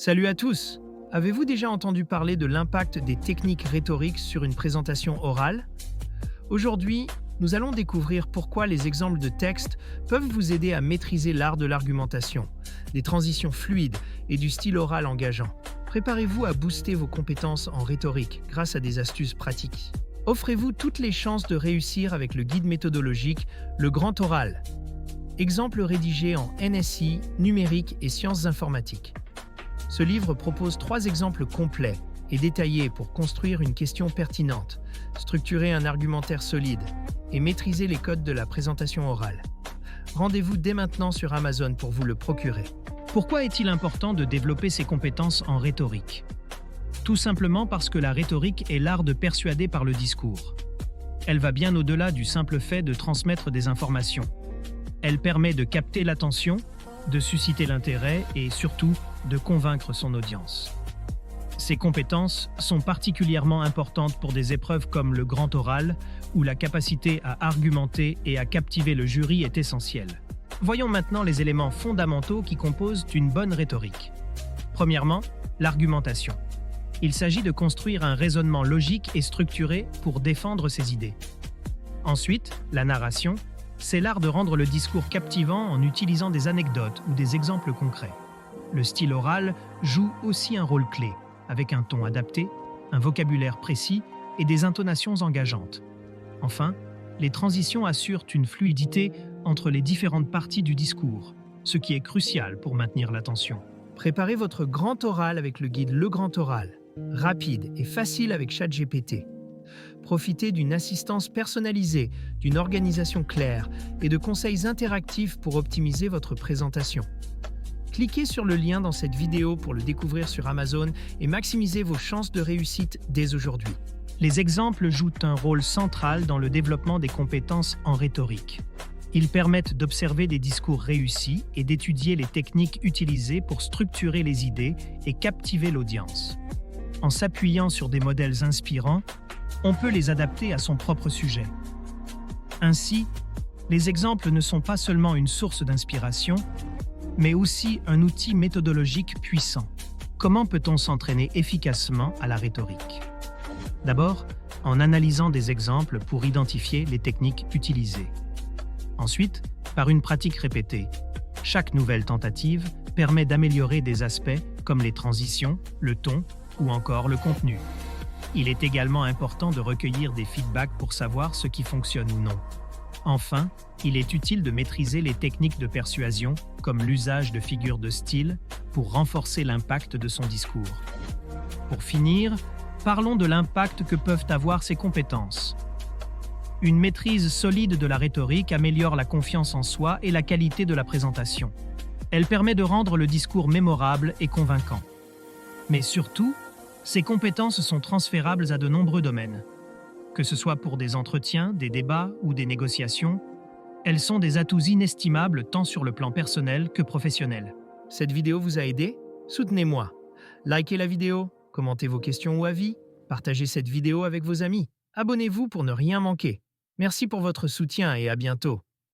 Salut à tous! Avez-vous déjà entendu parler de l'impact des techniques rhétoriques sur une présentation orale? Aujourd'hui, nous allons découvrir pourquoi les exemples de texte peuvent vous aider à maîtriser l'art de l'argumentation, des transitions fluides et du style oral engageant. Préparez-vous à booster vos compétences en rhétorique grâce à des astuces pratiques. Offrez-vous toutes les chances de réussir avec le guide méthodologique Le Grand Oral. Exemple rédigé en NSI, numérique et sciences informatiques. Ce livre propose 3 exemples complets et détaillés pour construire une question pertinente, structurer un argumentaire solide et maîtriser les codes de la présentation orale. Rendez-vous dès maintenant sur Amazon pour vous le procurer. Pourquoi est-il important de développer ses compétences en rhétorique? Tout simplement parce que la rhétorique est l'art de persuader par le discours. Elle va bien au-delà du simple fait de transmettre des informations. Elle permet de capter l'attention, de susciter l'intérêt et surtout de convaincre son audience. Ces compétences sont particulièrement importantes pour des épreuves comme le grand oral, où la capacité à argumenter et à captiver le jury est essentielle. Voyons maintenant les éléments fondamentaux qui composent une bonne rhétorique. Premièrement, l'argumentation. Il s'agit de construire un raisonnement logique et structuré pour défendre ses idées. Ensuite, la narration. C'est l'art de rendre le discours captivant en utilisant des anecdotes ou des exemples concrets. Le style oral joue aussi un rôle clé, avec un ton adapté, un vocabulaire précis et des intonations engageantes. Enfin, les transitions assurent une fluidité entre les différentes parties du discours, ce qui est crucial pour maintenir l'attention. Préparez votre grand oral avec le guide Le Grand Oral, rapide et facile avec ChatGPT. Profitez d'une assistance personnalisée, d'une organisation claire et de conseils interactifs pour optimiser votre présentation. Cliquez sur le lien dans cette vidéo pour le découvrir sur Amazon et maximisez vos chances de réussite dès aujourd'hui. Les exemples jouent un rôle central dans le développement des compétences en rhétorique. Ils permettent d'observer des discours réussis et d'étudier les techniques utilisées pour structurer les idées et captiver l'audience. En s'appuyant sur des modèles inspirants, on peut les adapter à son propre sujet. Ainsi, les exemples ne sont pas seulement une source d'inspiration, mais aussi un outil méthodologique puissant. Comment peut-on s'entraîner efficacement à la rhétorique? D'abord, en analysant des exemples pour identifier les techniques utilisées. Ensuite, par une pratique répétée. Chaque nouvelle tentative permet d'améliorer des aspects comme les transitions, le ton ou encore le contenu. Il est également important de recueillir des feedbacks pour savoir ce qui fonctionne ou non. Enfin, il est utile de maîtriser les techniques de persuasion, comme l'usage de figures de style, pour renforcer l'impact de son discours. Pour finir, parlons de l'impact que peuvent avoir ces compétences. Une maîtrise solide de la rhétorique améliore la confiance en soi et la qualité de la présentation. Elle permet de rendre le discours mémorable et convaincant. Mais surtout, ces compétences sont transférables à de nombreux domaines. Que ce soit pour des entretiens, des débats ou des négociations, elles sont des atouts inestimables tant sur le plan personnel que professionnel. Cette vidéo vous a aidé? Soutenez-moi. Likez la vidéo, commentez vos questions ou avis, partagez cette vidéo avec vos amis. Abonnez-vous pour ne rien manquer. Merci pour votre soutien et à bientôt.